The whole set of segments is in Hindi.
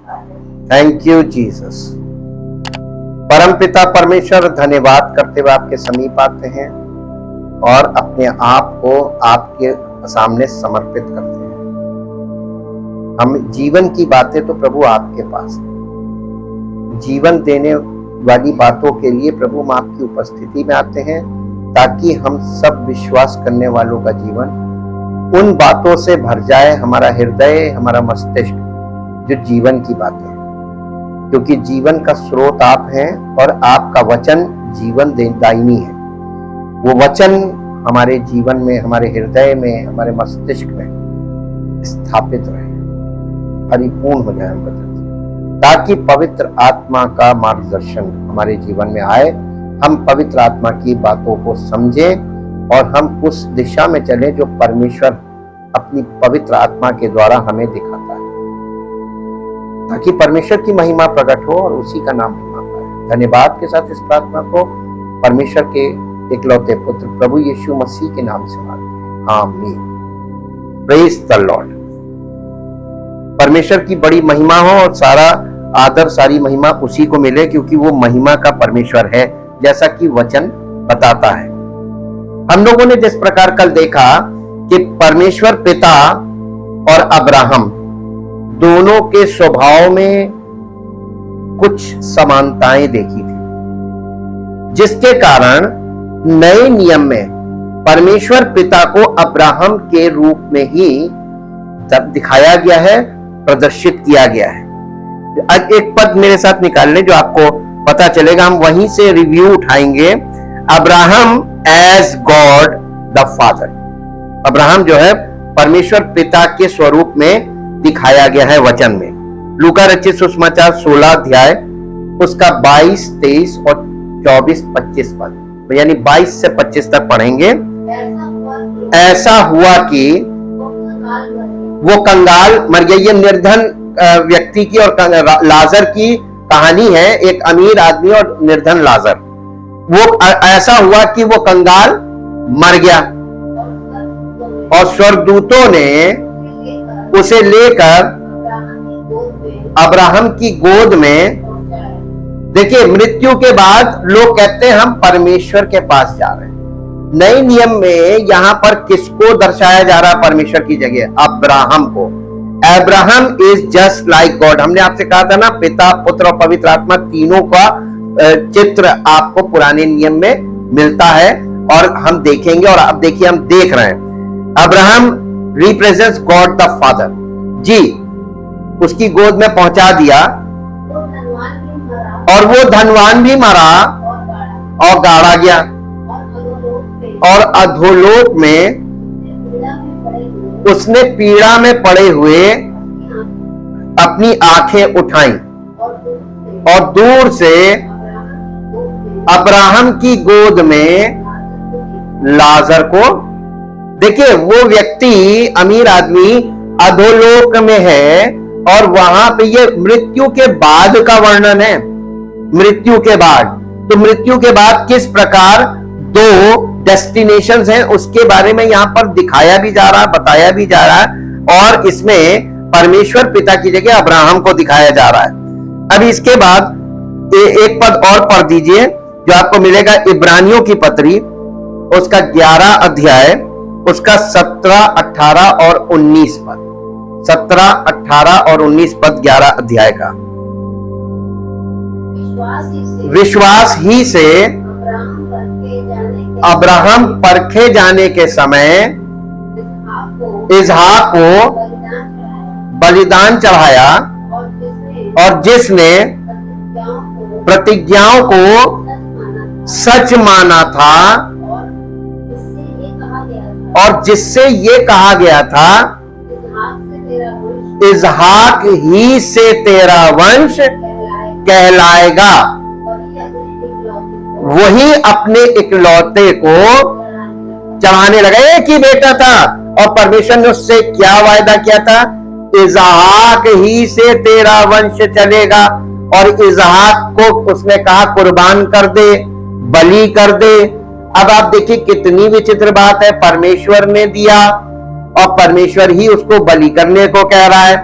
Thank you Jesus. परमपिता परमेश्वर, धन्यवाद करते हुए आपके समीप आते हैं और अपने आप को आपके सामने समर्पित करते हैं। हम जीवन की बातें तो प्रभु आपके पास है, जीवन देने वाली बातों के लिए प्रभु हम आपकी उपस्थिति में आते हैं, ताकि हम सब विश्वास करने वालों का जीवन उन बातों से भर जाए, हमारा हृदय, हमारा मस्तिष्क, जो जीवन की बातें हैं, क्योंकि जीवन का स्रोत आप हैं और आपका वचन जीवन दायिनी है। वो वचन हमारे जीवन में, हमारे हृदय में, हमारे मस्तिष्क में स्थापित रहे, परिपूर्ण हो जाए हम वचन से, ताकि पवित्र आत्मा का मार्गदर्शन हमारे जीवन में आए, हम पवित्र आत्मा की बातों को समझें और हम उस दिशा में चलें जो परमेश्वर अपनी पवित्र आत्मा के द्वारा हमें दिखाता है, ताकि परमेश्वर की महिमा प्रकट हो और उसी का नाम महिमा पाए। धन्यवाद के साथ इस प्रार्थना को परमेश्वर के इकलौते पुत्र प्रभु यीशु मसीह के नाम से मांगते हैं, आमीन। Praise the Lord. परमेश्वर की बड़ी महिमा हो और सारा आदर, सारी महिमा उसी को मिले, क्योंकि वो महिमा का परमेश्वर है, जैसा कि वचन बताता है। हम लोगों ने जिस प्रकार कल देखा कि परमेश्वर पिता और अब्राहम दोनों के स्वभाव में कुछ समानताएं देखी थी, जिसके कारण नए नियम में परमेश्वर पिता को अब्राहम के रूप में ही तब दिखाया गया है, प्रदर्शित किया गया है। आज एक पद मेरे साथ निकाल लें जो आपको पता चलेगा, हम वहीं से रिव्यू उठाएंगे। Abraham as God the father, Abraham जो है परमेश्वर पिता के स्वरूप में दिखाया गया है वचन में। लूका रचित सुसमाचार 16 अध्याय उसका 22, 23 और 24, 25 पद, यानी 22 से 25 तक पढ़ेंगे। ऐसा हुआ कि वो कंगाल मर गया। ये निर्धन व्यक्ति की और लाजर की कहानी है, एक अमीर आदमी और निर्धन लाजर। वो ऐसा हुआ कि वो कंगाल मर गया और स्वर्गदूतों ने उसे लेकर अब्राहम की गोद में, देखिए मृत्यु के बाद लोग कहते हैं हम परमेश्वर के पास जा रहे हैं। नए नियम में यहां पर किसको दर्शाया जा रहा है परमेश्वर की जगह? अब्राहम को। Abraham is just like God. हमने आपसे कहा था ना, पिता, पुत्र और पवित्र आत्मा तीनों का चित्र आपको पुराने नियम में मिलता है और हम देखेंगे। और अब देखिए हम देख रहे हैं Abraham represents God the father जी। उसकी गोद में पहुंचा दिया और वो धनवान भी मरा और गाड़ा गया और अधोलोक में उसने पीड़ा में पड़े हुए अपनी आंखें उठाई और दूर से अब्राहम की गोद में लाजर को, देखिए वो व्यक्ति अमीर आदमी अधोलोक में है और वहां पे ये मृत्यु के बाद का वर्णन है। मृत्यु के बाद, तो मृत्यु के बाद किस प्रकार दो डेस्टिनेशंस हैं उसके बारे में यहां पर दिखाया भी जा रहा है, बताया भी जा रहा है और इसमें परमेश्वर पिता की जगह अब्राहम को दिखाया जा रहा है। अब इसके बाद एक पद और पढ़ दीजिए जो आपको मिलेगा इब्रानियों की पत्री उसका 11 अध्याय उसका 17, 18 और 19 पद। 17, 18 और 19 पद 11 अध्याय का। विश्वास ही से अब्राहम परखे जाने के समय इसहाक को बलिदान चढ़ाया और जिसने प्रतिज्ञाओं को सच माना था और जिससे ये कहा गया था इसहाक ही से तेरा वंश कहलाएगा, वही अपने इकलौते को चढ़ाने लगा। एक ही बेटा था और परमेश्वर ने उससे क्या वायदा किया था? इसहाक ही से तेरा वंश चलेगा। और इसहाक को उसने कहा कुर्बान कर दे, बलि कर दे। अब आप देखिए कितनी विचित्र बात है, परमेश्वर ने दिया और परमेश्वर ही उसको बलि करने को कह रहा है।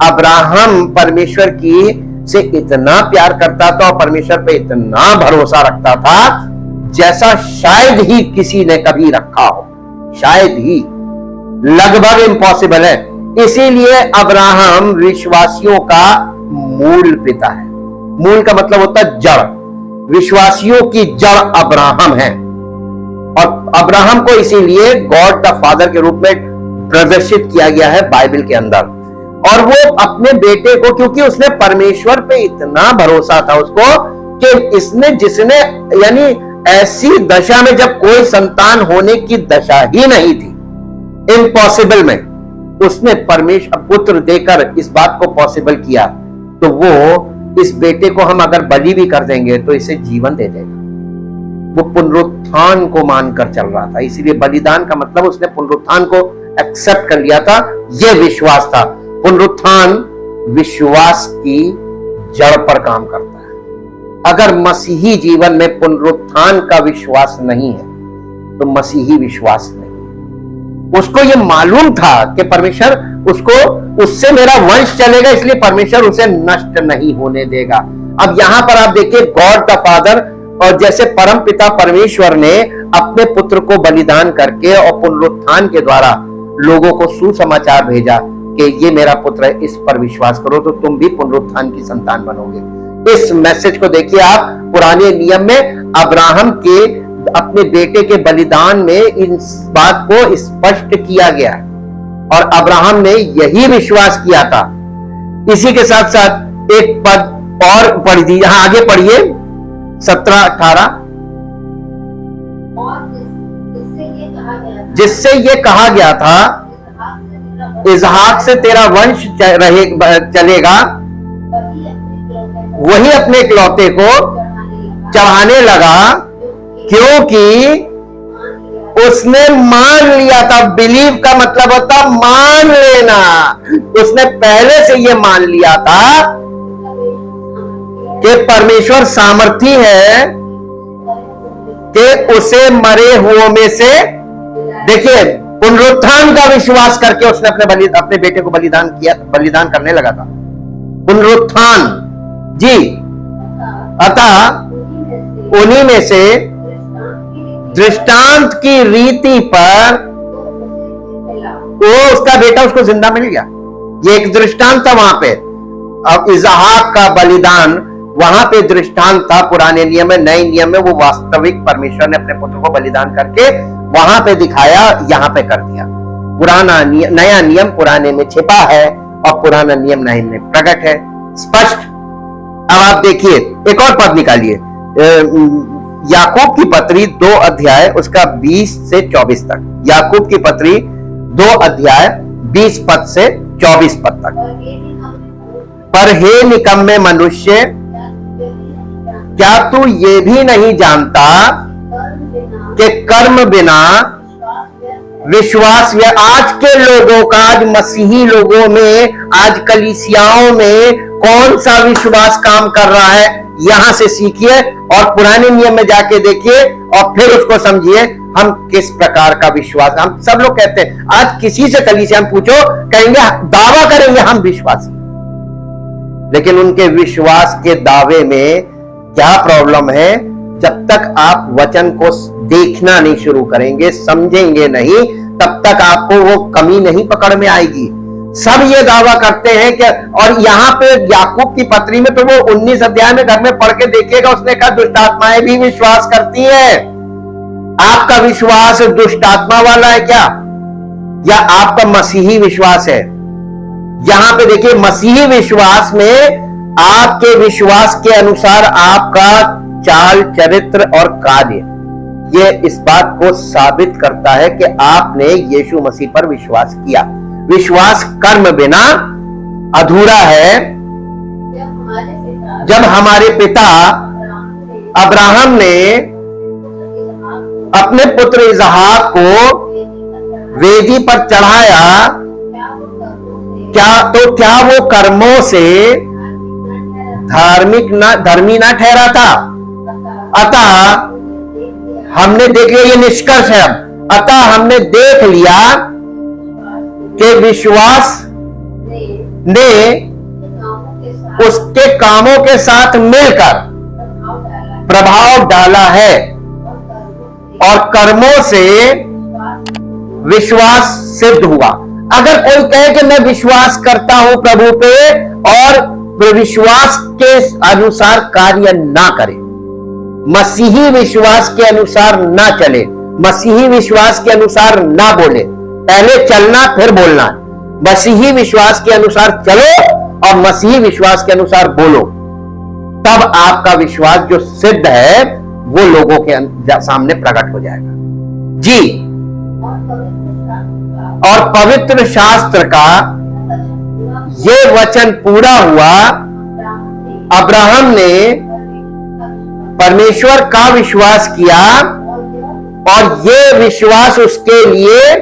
अब्राहम परमेश्वर की से इतना प्यार करता था और परमेश्वर पे इतना भरोसा रखता था जैसा शायद ही किसी ने कभी रखा हो, शायद ही, लगभग इम्पॉसिबल है। इसीलिए अब्राहम विश्वासियों का मूल पिता है। मूल का मतलब होता है जड़, विश्वासियों की जड़ अब्राहम है। और अब्राहम को इसीलिए गॉड द फादर के रूप में प्रदर्शित किया गया है बाइबल के अंदर। और वो अपने बेटे को, क्योंकि उसने परमेश्वर पे इतना भरोसा था उसको कि इसने जिसने यानी ऐसी दशा में जब कोई संतान होने की दशा ही नहीं थी, इम्पॉसिबल में, उसने परमेश्वर पुत्र देकर इस बात को पॉसिबल किया। तो वो इस बेटे को हम अगर बलि भी कर देंगे तो इसे जीवन दे देगा। वो पुनरुत्थान को मानकर चल रहा था, इसीलिए बलिदान का मतलब उसने पुनरुत्थान को एक्सेप्ट कर लिया था। यह विश्वास था। पुनरुत्थान विश्वास की जड़ पर काम करता है। अगर मसीही जीवन में पुनरुत्थान का विश्वास नहीं है तो मसीही विश्वास नहीं है। उसको यह मालूम था कि परमेश्वर उससे मेरा वंश चलेगा, इसलिए परमेश्वर उसे नष्ट नहीं होने देगा। अब यहां पर आप देखिए, गॉड द फादर, और जैसे परम पिता परमेश्वर ने अपने पुत्र को बलिदान करके और पुनरुत्थान के द्वारा लोगों को सुसमाचार भेजा कि ये मेरा पुत्र है, इस पर विश्वास करो तो तुम भी पुनरुत्थान की संतान बनोगे। इस मैसेज को देखिए आप, पुराने नियम में अब्राहम के अपने बेटे के बलिदान में इस बात को स्पष्ट किया गया और अब्राहम ने यही विश्वास किया था। इसी के साथ साथ एक पद और पढ़ दी, यहां आगे पढ़िए 17-18, जिससे ये कहा गया था इसहाक से तेरा वंश चलेगा, वही अपने इकलौते को चढ़ाने लगा क्योंकि उसने मान लिया था। बिलीव का मतलब होता मान लेना। उसने पहले से ये मान लिया था कि परमेश्वर सामर्थी है कि उसे मरे हुओं में से, देखिए, पुनरुत्थान का विश्वास करके उसने अपने बेटे को बलिदान किया, बलिदान करने लगा था। पुनरुत्थान जी, अतः उन्हीं में से दृष्टांत की रीति पर वो उसका बेटा उसको जिंदा मिल गया। ये एक दृष्टांत था वहां पे। अब इसहाक का बलिदान वहां पे दृष्टांत था पुराने नियम में। नए नियम में वो वास्तविक परमेश्वर ने अपने पुत्र को बलिदान करके वहां पे दिखाया, यहां पे कर दिया। नया नियम पुराने में छिपा है और पुराना नियम नए में प्रकट है, स्पष्ट। अब आप देखिए, एक और पद निकालिए, याकूब की पत्री 2 अध्याय उसका 20 से 24 तक। याकूब की पत्री 2 अध्याय 20 पद से 24 पद तक। पर हे निकम्मे मनुष्य, क्या तू ये भी नहीं जानता कि कर्म बिना विश्वास, आज के लोगों का, आज मसीही लोगों में, आज कलीसियाओं में कौन सा विश्वास काम कर रहा है, यहां से सीखिए और पुराने नियम में जाके देखिए और फिर उसको समझिए हम किस प्रकार का विश्वास। हम सब लोग कहते हैं, आज किसी से कलीसिया में पूछो, कहेंगे, दावा करेंगे हम विश्वासी, लेकिन उनके विश्वास के दावे में क्या प्रॉब्लम है? जब तक आप वचन को देखना नहीं शुरू करेंगे, समझेंगे नहीं, तब तक आपको वो कमी नहीं पकड़ में आएगी। सब ये दावा करते हैं कि, और यहां पे याकूब की पत्री में तो वो 19 अध्याय में घर में पढ़ के देखिएगा, उसने कहा दुष्ट आत्माएं भी विश्वास करती हैं। आपका विश्वास दुष्ट आत्मा वाला है क्या, या आपका मसीही विश्वास है? यहां पे देखिए, मसीही विश्वास में आपके विश्वास के अनुसार आपका चाल चरित्र और कार्य, ये इस बात को साबित करता है कि आपने यीशु मसीह पर विश्वास किया। विश्वास कर्म बिना अधूरा है। जब हमारे पिता अब्राहम ने अपने पुत्र इसहाक को वेदी पर चढ़ाया, क्या वो कर्मों से धर्मी ना ठहरा था? अतः हमने देख लिया, ये निष्कर्ष है। अतः हमने देख लिया कि विश्वास ने उसके कामों के साथ मिलकर प्रभाव डाला है और कर्मों से विश्वास सिद्ध हुआ। अगर कोई कहे कि मैं विश्वास करता हूं प्रभु पे और विश्वास के अनुसार कार्य ना करे, मसीही विश्वास के अनुसार ना चले, मसीही विश्वास के अनुसार ना बोले, पहले चलना फिर बोलना, मसीही विश्वास के अनुसार चलो और मसीही विश्वास के अनुसार बोलो, तब आपका विश्वास जो सिद्ध है वो लोगों के सामने प्रकट हो जाएगा। जी, और पवित्र शास्त्र का ये वचन पूरा हुआ, अब्राहम ने परमेश्वर का विश्वास किया और ये विश्वास उसके लिए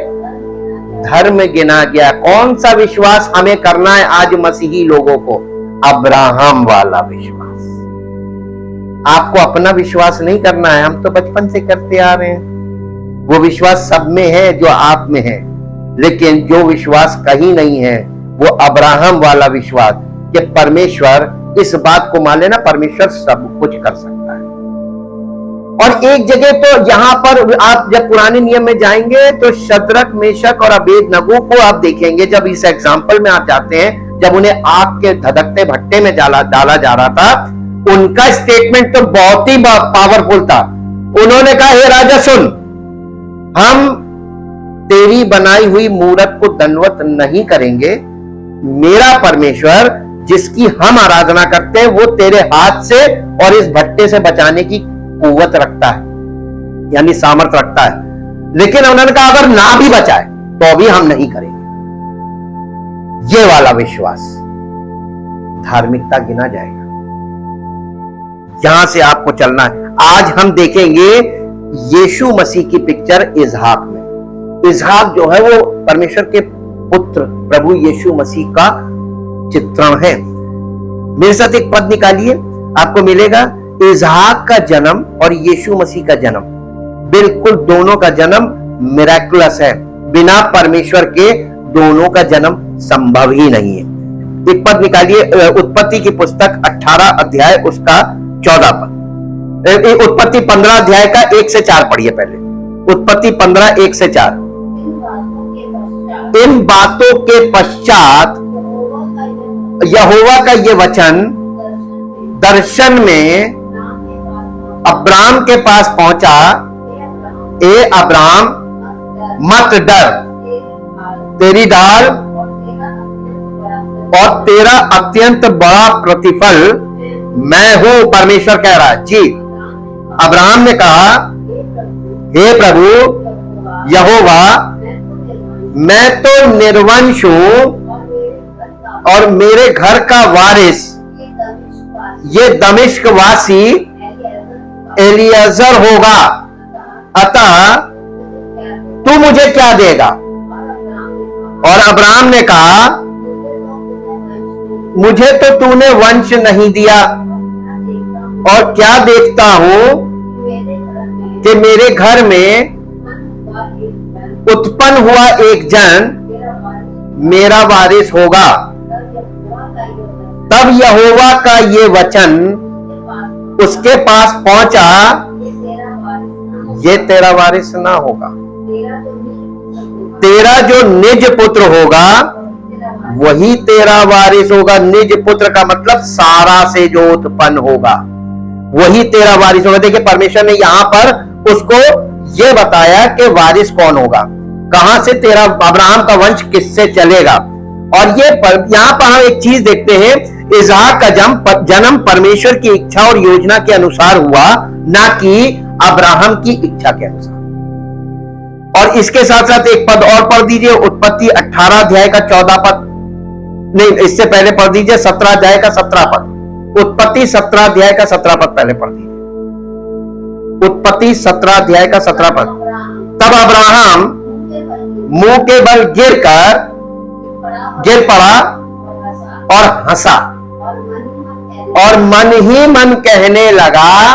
धर्म गिना गया। कौन सा विश्वास हमें करना है आज मसीही लोगों को? अब्राहम वाला विश्वास। आपको अपना विश्वास नहीं करना है, हम तो बचपन से करते आ रहे हैं, वो विश्वास सब में है जो आप में है, लेकिन जो विश्वास कहीं नहीं है वो अब्राहम वाला विश्वास कि परमेश्वर, इस बात को मान लेना, परमेश्वर सब कुछ कर सकता है। और एक जगह तो यहां पर आप जब पुराने नियम में जाएंगे तो शद्रक, मेशक और अबेदनगो को आप देखेंगे, जब इस एग्जाम्पल में आप जाते हैं, जब उन्हें आग के धधकते भट्टे में डाला जा रहा था, उनका स्टेटमेंट तो बहुत ही पावरफुल था। उन्होंने कहा, हे राजा सुन, हम तेरी बनाई हुई मूरत को दंडवत नहीं करेंगे, मेरा परमेश्वर जिसकी हम आराधना करते हैं वो तेरे हाथ से और इस भट्टे से बचाने की कुव्वत रखता है, यानी सामर्थ रखता है। लेकिन उन्होंने कहा अगर ना भी बचाए तो भी हम नहीं करेंगे। ये वाला विश्वास धार्मिकता गिना जाएगा। यहां से आपको चलना है। आज हम देखेंगे यीशु मसीह की पिक्चर इसहाक में। इसहाक जो है वो परमेश्वर के पुत्र प्रभु यीशु मसीह का चित्रण है। मेरे साथ एक पद निकालिए, आपको मिलेगा इसहाक का जन्म और यीशु मसीह का जन्म, बिल्कुल दोनों का जन्म मिरेकुलस है। बिना परमेश्वर के दोनों का जन्म संभव ही नहीं है। एक पद निकालिए, उत्पत्ति की पुस्तक 18 अध्याय उसका 14 पद। उत्पत्ति 15 अध्याय का 1 से 4 पढ़िए पहले। उत्पत्ति 15 1 से 4। इन बातों के पश्चात यहोवा का ये वचन दर्शन में अब्राम के पास पहुंचा, ए अब्राम मत डर, तेरी ढाल और तेरा अत्यंत बड़ा प्रतिफल मैं हूं। परमेश्वर कह रहा है जी। अब्राहम ने कहा, हे प्रभु यहोवा, मैं तो निर्वंश हूं और मेरे घर का वारिस ये दमिश्क वासी एलियाजर होगा, अतः तू मुझे क्या देगा? और अब्राहम ने कहा, मुझे तो तूने वंश नहीं दिया, और क्या देखता हूं कि मेरे घर में उत्पन्न हुआ एक जन मेरा वारिस होगा। तब यहोवा का ये वचन उसके पास पहुंचा, ये तेरा वारिस ना होगा, तेरा जो निज पुत्र होगा वही तेरा वारिस होगा। निज पुत्र का मतलब सारा से जो उत्पन्न होगा वही तेरा वारिस होगा। देखिए परमेश्वर ने यहां पर उसको ये बताया कि वारिस कौन होगा, कहां से तेरा अब्राहम का वंश किससे चलेगा। और ये यहां पर हम एक चीज देखते हैं, इसहाक का जन्म परमेश्वर की इच्छा और योजना के अनुसार हुआ, ना कि अब्राहम की इच्छा के अनुसार। और इसके साथ साथ एक पद और पढ़ दीजिए, उत्पत्ति 18 अध्याय का 14 पद, नहीं इससे पहले पढ़ दीजिए 17 अध्याय का 17 पद। उत्पत्ति 17 अध्याय का 17 पद पहले पढ़ दीजिए। उत्पत्ति 17 अध्याय का 17 पद। तब अब्राहम मुंह के बल गिर पड़ा और हंसा और मन ही मन कहने लगा,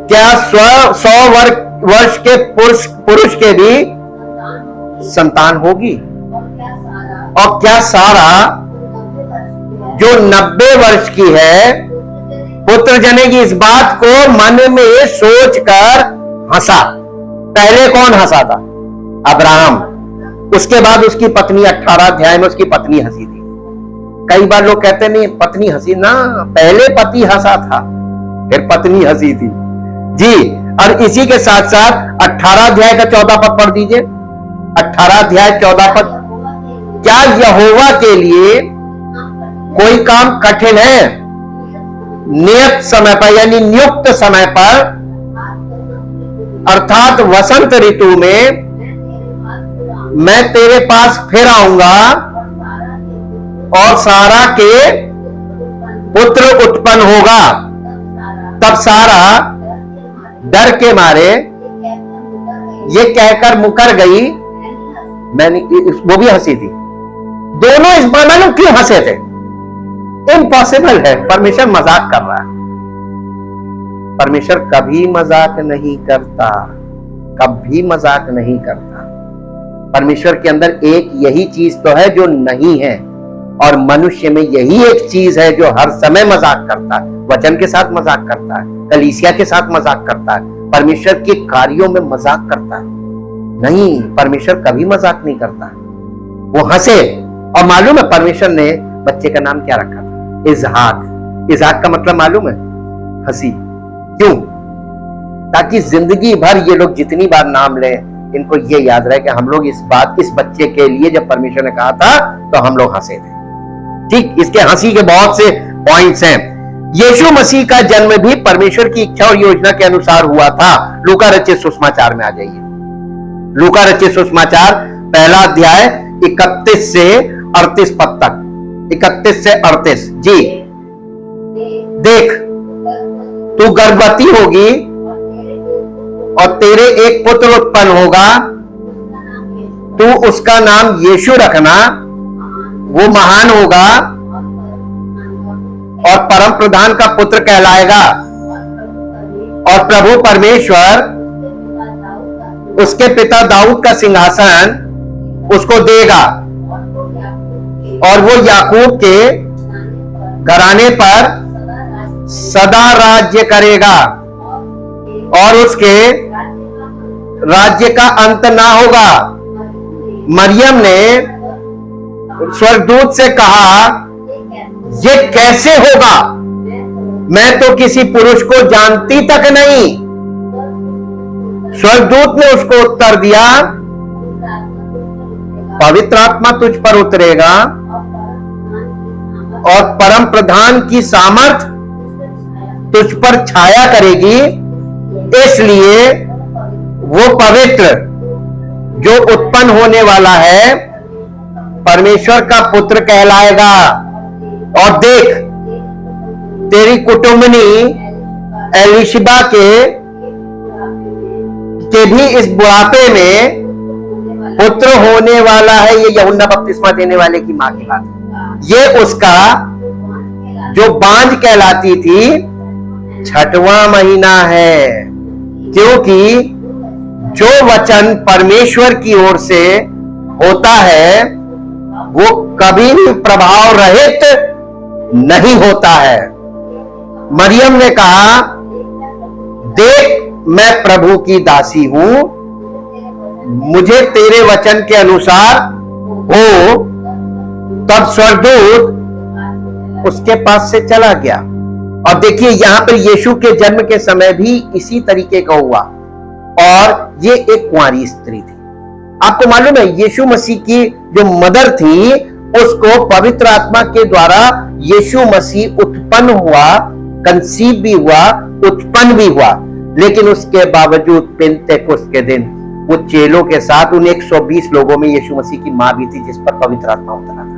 क्या 100 वर्ष के पुरुष के भी संतान होगी? और क्या सारा जो 90 वर्ष की है पुत्र जनेगी, इस बात को मन में सोचकर हंसा। पहले कौन हंसा था? अब्राहम। उसके बाद उसकी पत्नी, 18 अध्याय में उसकी पत्नी हंसी थी। कई बार लोग कहते नहीं पत्नी हंसी, ना, पहले पति हंसा था फिर पत्नी हंसी थी जी। और इसी के साथ साथ 18 अध्याय का 14 पद पढ़ दीजिए। 18 अध्याय 14 पद, क्या यहोवा के लिए कोई काम कठिन है? नियत समय पर यानी नियुक्त समय पर अर्थात वसंत ऋतु में मैं तेरे पास फिर आऊंगा और सारा के पुत्र उत्पन्न होगा। तब सारा डर के मारे ये कहकर मुकर गई। मैंने वो भी हंसी थी। दोनों इस बार मालूम क्यों हंसे थे? इम्पॉसिबल है, परमेश्वर मजाक कर रहा है। परमेश्वर कभी मजाक नहीं करता, कभी मजाक नहीं करता। परमेश्वर के अंदर एक यही चीज तो है जो नहीं है, और मनुष्य में यही एक चीज है जो हर समय मजाक करता है। वचन के साथ मजाक करता है, कलीसिया के साथ मजाक करता है, परमेश्वर के कार्यों में मजाक करता है। नहीं, परमेश्वर कभी मजाक नहीं करता। वो हंसे। और मालूम है परमेश्वर ने बच्चे का नाम क्या रखा था? इसहाक। इसहाक का मतलब मालूम है? हंसी। क्यों? ताकि जिंदगी भर ये लोग जितनी बार नाम लें, इनको ये याद रहे कि हम लोग इस बच्चे के लिए जब परमेश्वर ने कहा था तो हम लोग हंसे थे। ठीक, इसके हंसी के बहुत से पॉइंट्स हैं। यीशु मसीह का जन्म भी परमेश्वर की इच्छा और योजना के अनुसार हुआ था। लूका रचित सुसमाचार में आ जाइए। लूका रचित सुसमाचार पहला अध्याय 31 से 38 पद तक। 31 से 38 जी। देख, तू गर्भवती होगी और तेरे एक पुत्र उत्पन्न होगा, तू उसका नाम यीशु रखना। वो महान होगा और परम प्रधान का पुत्र कहलाएगा, और प्रभु परमेश्वर उसके पिता दाऊद का सिंहासन उसको देगा, और वो याकूब के घराने पर सदा राज्य करेगा, और उसके राज्य का अंत ना होगा। मरियम ने स्वर्गदूत से कहा, ये कैसे होगा? मैं तो किसी पुरुष को जानती तक नहीं। स्वर्गदूत ने उसको उत्तर दिया, पवित्र आत्मा तुझ पर उतरेगा और परम प्रधान की सामर्थ तुझ पर छाया करेगी, इसलिए वो पवित्र जो उत्पन्न होने वाला है परमेश्वर का पुत्र कहलाएगा। और देख, तेरी कुटुंबनी एलिशिबा के भी इस बुढ़ापे में पुत्र होने वाला है। ये यूहन्ना बपतिस्मा देने वाले की मां की बात है। ये उसका जो बांझ कहलाती थी 6वां महीना है, क्योंकि जो वचन परमेश्वर की ओर से होता है वो कभी भी प्रभाव रहित नहीं होता है। मरियम ने कहा, देख, मैं प्रभु की दासी हूं, मुझे तेरे वचन के अनुसार हो। तब स्वर्गदूत उसके पास से चला गया। और देखिए यहां पर यीशु के जन्म के समय भी इसी तरीके का हुआ, और ये एक कुंवारी स्त्री थी। आपको मालूम है यीशु मसीह की जो मदर थी उसको पवित्र आत्मा के द्वारा यीशु मसीह उत्पन्न हुआ, कंसीव भी हुआ, उत्पन्न भी हुआ। लेकिन उसके बावजूद पेंतेकोस्त के दिन वो चेलों के साथ उन 120 लोगों में यीशु मसीह की मां भी थी जिस पर पवित्र आत्मा उतरा था।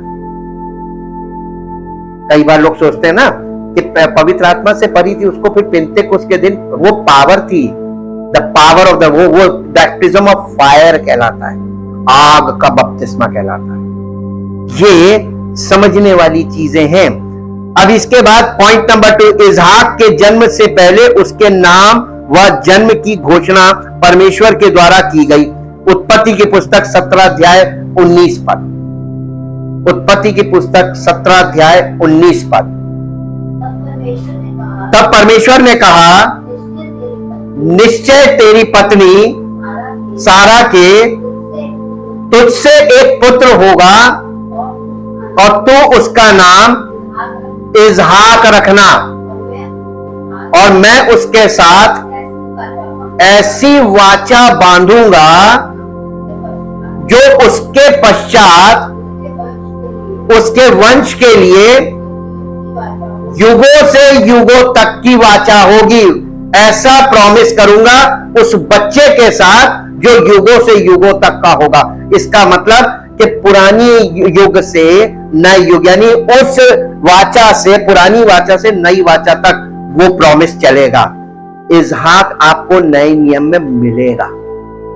कई बार लोग सोचते हैं ना कि पवित्र आत्मा से भरी थी, उसको फिर पेंतेकोस्त के दिन वो पावर थी, द पावर ऑफ द वो बैप्टिज्म ऑफ फायर कहलाता है, आग का बपतिस्मा कहलाता है। ये समझने वाली चीजें हैं। अब इसके बाद पॉइंट नंबर 2, इसहाक के जन्म से पहले उसके नाम व जन्म की घोषणा परमेश्वर के द्वारा की गई। उत्पत्ति की पुस्तक 17 अध्याय 19 पद। उत्पत्ति की पुस्तक 17 अध्याय 19 पद। तब परमेश्वर ने कहा, निश्चय तेरी पत्नी सारा के तुझसे एक पुत्र होगा और तू उसका नाम इजहाक रखना, और मैं उसके साथ ऐसी वाचा बांधूंगा जो उसके पश्चात उसके वंश के लिए युगों से युगों तक की वाचा होगी। ऐसा प्रॉमिस करूंगा उस बच्चे के साथ जो युगों से युगों तक का होगा। इसका मतलब कि पुरानी युग से नए युग, यानी उस वाचा से, पुरानी वाचा से नई वाचा तक वो प्रॉमिस चलेगा। इजहाक आपको नए नियम में मिलेगा,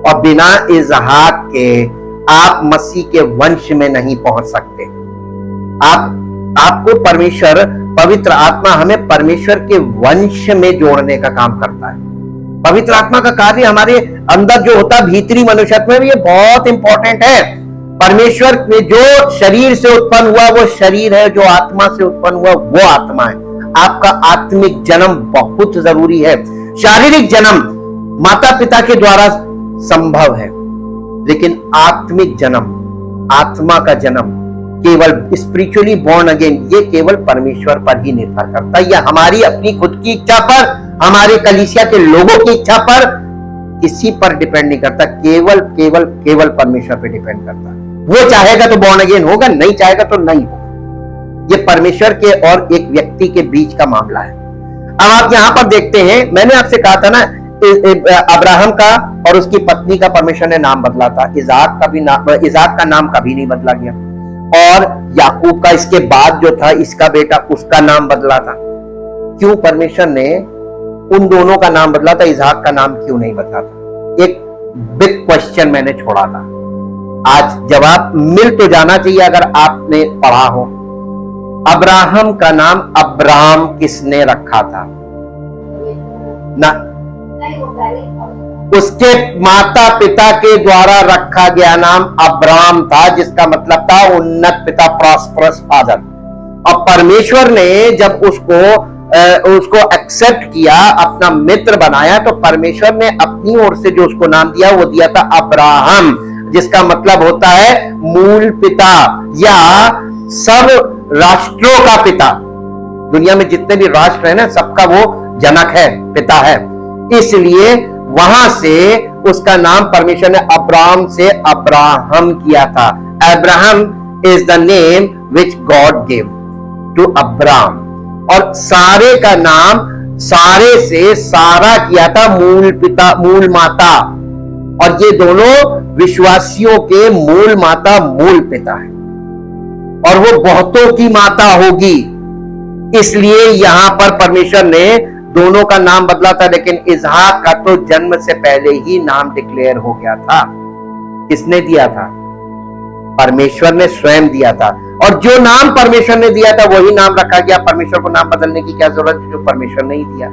और बिना इजहाक के आप मसीह के वंश में नहीं पहुंच सकते। आपको परमेश्वर, पवित्र आत्मा हमें परमेश्वर के वंश में जोड़ने का काम करता है। पवित्र आत्मा का कार्य हमारे अंदर जो होता है भीतरी मनुष्यत्व में, ये बहुत इंपॉर्टेंट है। परमेश्वर में जो शरीर से उत्पन्न हुआ वो शरीर है, जो आत्मा से उत्पन्न हुआ वो आत्मा है। आपका आत्मिक जन्म बहुत जरूरी है। शारीरिक जन्म माता पिता के द्वारा संभव है, लेकिन आत्मिक जन्म, आत्मा का जन्म, केवल स्पिरिचुअली बॉर्न अगेन, ये केवल परमेश्वर पर ही निर्भर करता है। यह हमारी अपनी खुद की इच्छा पर, हमारे कलीसिया के लोगों की इच्छा पर, किसी पर डिपेंड नहीं करता। केवल केवल केवल परमेश्वर पर डिपेंड करता है। वो चाहेगा तो बॉर्न अगेन होगा, नहीं चाहेगा तो नहीं होगा। ये परमेश्वर के और एक व्यक्ति के बीच का मामला है। अब आप यहां पर देखते हैं, मैंने आपसे कहा था ना, अब्राहम का और उसकी पत्नी का परमेश्वर ने नाम बदला था। इजाक का नाम कभी नहीं बदला गया, और याकूब का इसके बाद जो था इसका बेटा, उसका नाम बदला था। क्यों परमेश्वर ने उन दोनों का नाम बदला था, इजाक का नाम क्यों नहीं बदला था? एक बिग क्वेश्चन मैंने छोड़ा था। आज जवाब मिल तो जाना चाहिए अगर आपने पढ़ा हो। अब्राहम का नाम अब्राम किसने रखा था? ना, उसके माता पिता के द्वारा रखा गया नाम अब्राम था, जिसका मतलब था उन्नत पिता, प्रॉस्परस फादर। और परमेश्वर ने जब उसको एक्सेप्ट किया, अपना मित्र बनाया, तो परमेश्वर ने अपनी ओर से जो उसको नाम दिया वो दिया था अब्राहम, जिसका मतलब होता है मूल पिता या सब राष्ट्रों का पिता। दुनिया में जितने भी राष्ट्र है ना, सबका वो जनक है, पिता है। इसलिए वहां से उसका नाम परमेश्वर ने अब्राम से अब्राहम किया था। Abraham is the name which God give to Abram. और सारे का नाम सारे से सारा किया था, मूल पिता मूल माता। और ये दोनों विश्वासियों के मूल माता मूल पिता है, और वो बहुतों की माता होगी। इसलिए यहां पर परमेश्वर ने दोनों का नाम बदला था, लेकिन इजहाक का तो जन्म से पहले ही नाम डिक्लेयर हो गया था। किसने दिया था? परमेश्वर ने स्वयं दिया था। और जो नाम परमेश्वर ने दिया था वही नाम रखा गया। परमेश्वर को नाम बदलने की क्या जरूरत है जो परमेश्वर ने ही दिया?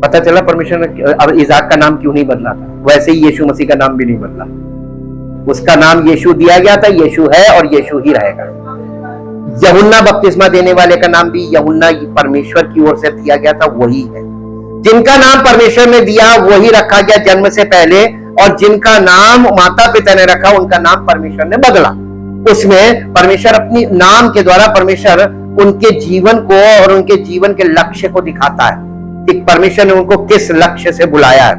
पता चला परमेश्वर ने अब इजहाक का नाम क्यों नहीं बदला था। वैसे ही यीशु मसीह का नाम भी नहीं बदला। उसका नाम यीशु दिया गया था, यीशु है और यीशु ही रहेगा। यूहन्ना बपतिस्मा देने वाले का नाम भी यूहन्ना परमेश्वर की ओर से दिया गया था, वही है। जिनका नाम परमेश्वर ने दिया वही रखा गया जन्म से पहले, और जिनका नाम माता पिता ने रखा उनका नाम परमेश्वर ने बदला। उसमें परमेश्वर अपनी नाम के द्वारा परमेश्वर उनके जीवन को और उनके जीवन के लक्ष्य को दिखाता है कि परमेश्वर ने उनको किस लक्ष्य से बुलाया है।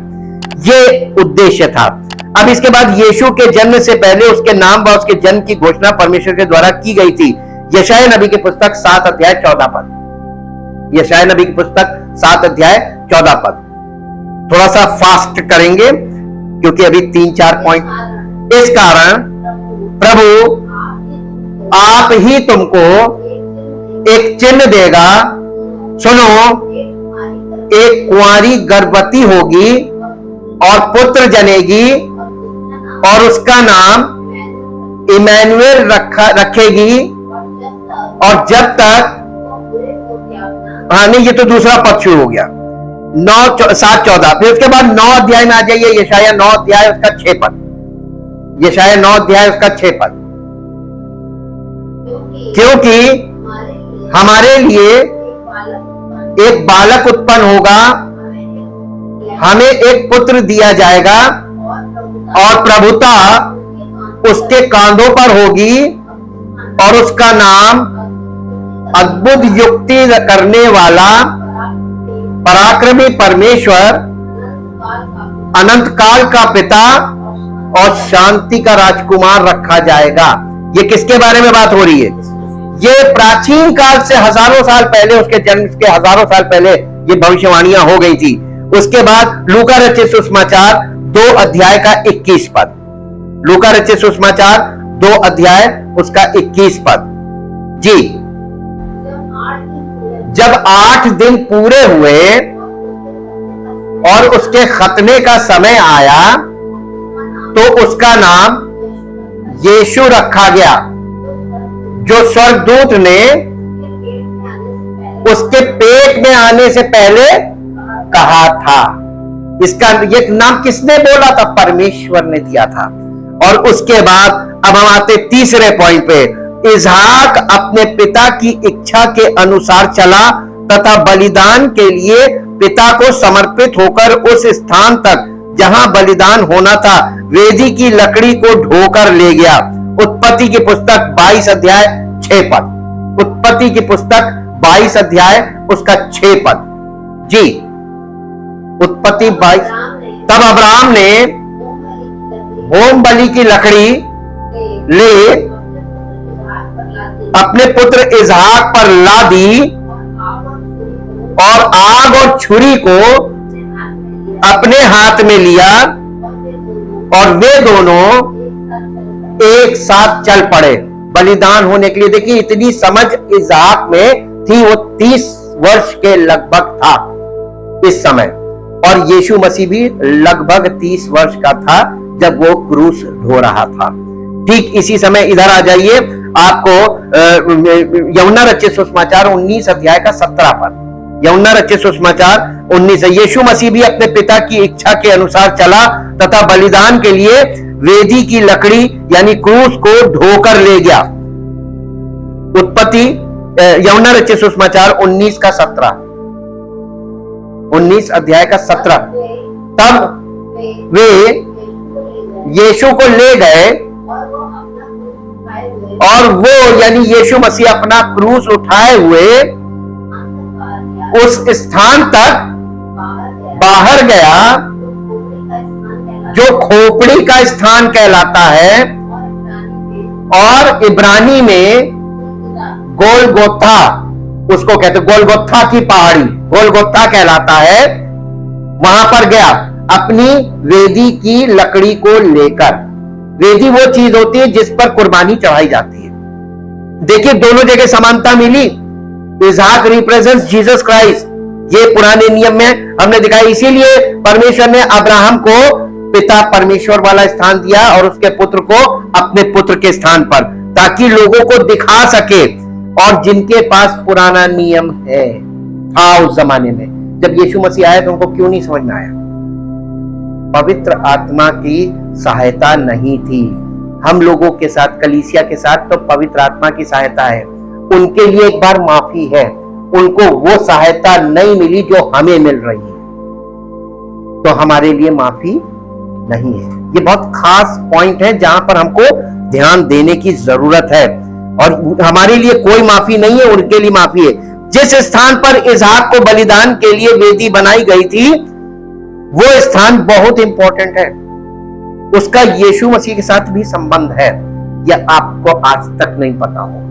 ये उद्देश्य था। अब इसके बाद यीशु के जन्म से पहले उसके नाम व उसके जन्म की घोषणा परमेश्वर के द्वारा की गई थी। यशायाह नबी की पुस्तक 7 अध्याय 14 पद। यशायाह नबी की पुस्तक 7 अध्याय 14 पद। थोड़ा सा फास्ट करेंगे क्योंकि अभी 3-4 पॉइंट। इस कारण प्रभु आप ही तुमको एक चिन्ह देगा। सुनो, एक कुंवारी गर्भवती होगी और पुत्र जनेगी और उसका नाम इमैनुएल रखेगी। और जब तक, हाँ नहीं, ये तो दूसरा पद शुरू हो गया। 7:14। फिर उसके बाद 9 अध्याय में आ जाइए, यशायाह 9 अध्याय उसका 6 पद। यशायाह 9 अध्याय उसका 6 पद। क्योंकि हमारे लिए एक बालक उत्पन्न होगा, हमें एक पुत्र दिया जाएगा और प्रभुता उसके कांधों पर होगी और उसका नाम अद्भुत युक्ति करने वाला, पराक्रमी परमेश्वर, अनंत काल का पिता और शांति का राजकुमार रखा जाएगा। ये किसके बारे में बात हो रही है? ये प्राचीन काल से हजारों साल पहले, उसके जन्म के हजारों साल पहले ये भविष्यवाणियां हो गई थी। उसके बाद लूका रचित सुसमाचार 2 अध्याय का 21 पद, लूका रचित सुसमाचार 2 अध्याय उसका 21 पद। जी, जब 8 दिन पूरे हुए और उसके खतने का समय आया तो उसका नाम यीशु रखा गया, जो स्वर्गदूत ने उसके पेट में आने से पहले कहा था। इसका ये नाम किसने बोला था? परमेश्वर ने दिया था। और उसके बाद अब हम आते तीसरे पॉइंट पे। इसहाक अपने पिता की इच्छा के अनुसार चला तथा बलिदान के लिए पिता को समर्पित होकर उस स्थान तक जहां बलिदान होना था वेदी की लकड़ी को ढोकर ले गया। उत्पत्ति की पुस्तक 22 अध्याय 6 पद, उत्पत्ति की पुस्तक 22 अध्याय उसका 6 पद। जी, उत्पत्ति 22। तब अब्राहम ने होम बलि की लकड़ी ले अपने पुत्र इसहाक पर ला दी और आग और छुरी को अपने हाथ में लिया और वे दोनों एक साथ चल पड़े बलिदान होने के लिए। देखिए, इतनी समझ इसहाक में थी, वो 30 वर्ष के लगभग था इस समय, और यीशु मसीह भी लगभग 30 वर्ष का था जब वो क्रूस ढो रहा था। ठीक इसी समय इधर आ जाइए, आपको यूहन्ना रचित सुसमाचार 19 अध्याय का 17 पद, यूहन्ना रचित सुसमाचार 19। यीशु मसीह भी अपने पिता की इच्छा के अनुसार चला तथा बलिदान के लिए वेदी की लकड़ी यानी क्रूस को ढोकर ले गया। उत्पत्ति यूहन्ना रचित सुसमाचार 19 का 17, 19 अध्याय का 17। तब वे यीशु को ले गए और वो यानी यीशु मसीह अपना क्रूस उठाए हुए उस स्थान तक बाहर गया जो खोपड़ी का स्थान कहलाता है और इब्रानी में गोलगोथा उसको कहते, गोलगोथा की पहाड़ी गोलगोथा कहलाता है। वहां पर गया अपनी वेदी की लकड़ी को लेकर। वेदी वो चीज होती है जिस पर कुर्बानी चढ़ाई जाती है। देखिए, दोनों जगह समानता मिली। इसहाक रिप्रेजेंट्स जीसस क्राइस्ट, ये पुराने नियम में हमने दिखाया। इसीलिए परमेश्वर ने अब्राहम को पिता परमेश्वर वाला स्थान दिया और उसके पुत्र को अपने पुत्र के स्थान पर, ताकि लोगों को दिखा सके। और जिनके पास पुराना नियम है था उस जमाने में, जब यीशु मसीह आया तो उनको क्यों नहीं समझ में आया? पवित्र आत्मा की सहायता नहीं थी। हम लोगों के साथ, कलीसिया के साथ तो पवित्र आत्मा की सहायता है। उनके लिए एक बार माफी है, उनको वो सहायता नहीं मिली जो हमें मिल रही है, तो हमारे लिए माफी नहीं है। ये बहुत खास पॉइंट है जहां पर हमको ध्यान देने की जरूरत है। और हमारे लिए कोई माफी नहीं है, उनके लिए माफी है। जिस स्थान पर इसहाक को बलिदान के लिए वेदी बनाई गई थी, वो स्थान बहुत इंपॉर्टेंट है। उसका यीशु मसीह के साथ भी संबंध है, यह आपको आज तक नहीं पता हो।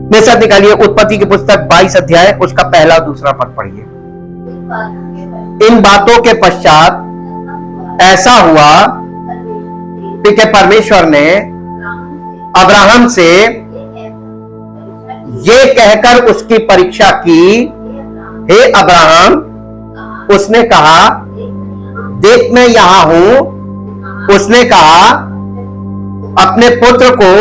मेरे साथ निकालिए उत्पत्ति की पुस्तक 22 अध्याय उसका पहला और दूसरा पद पढ़िए। इन बातों के पश्चात ऐसा हुआ कि परमेश्वर ने अब्राहम से ये कहकर उसकी परीक्षा की, हे अब्राहम, उसने कहा, देख मैं यहां हूं। उसने कहा, अपने पुत्र को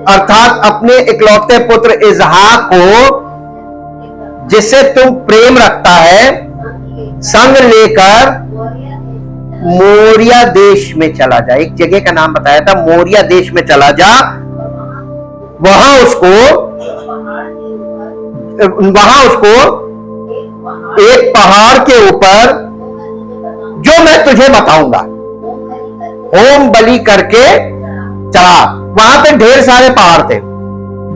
अर्थात अपने इकलौते पुत्र इसहाक को, जिससे तुम प्रेम रखता है, संग लेकर मोरिया देश में चला जा। एक जगह का नाम बताया था, मोरिया देश में चला जा वहां उसको एक पहाड़ के ऊपर जो मैं तुझे बताऊंगा होम बलि करके चढ़ा। वहां पे ढेर सारे पहाड़ थे।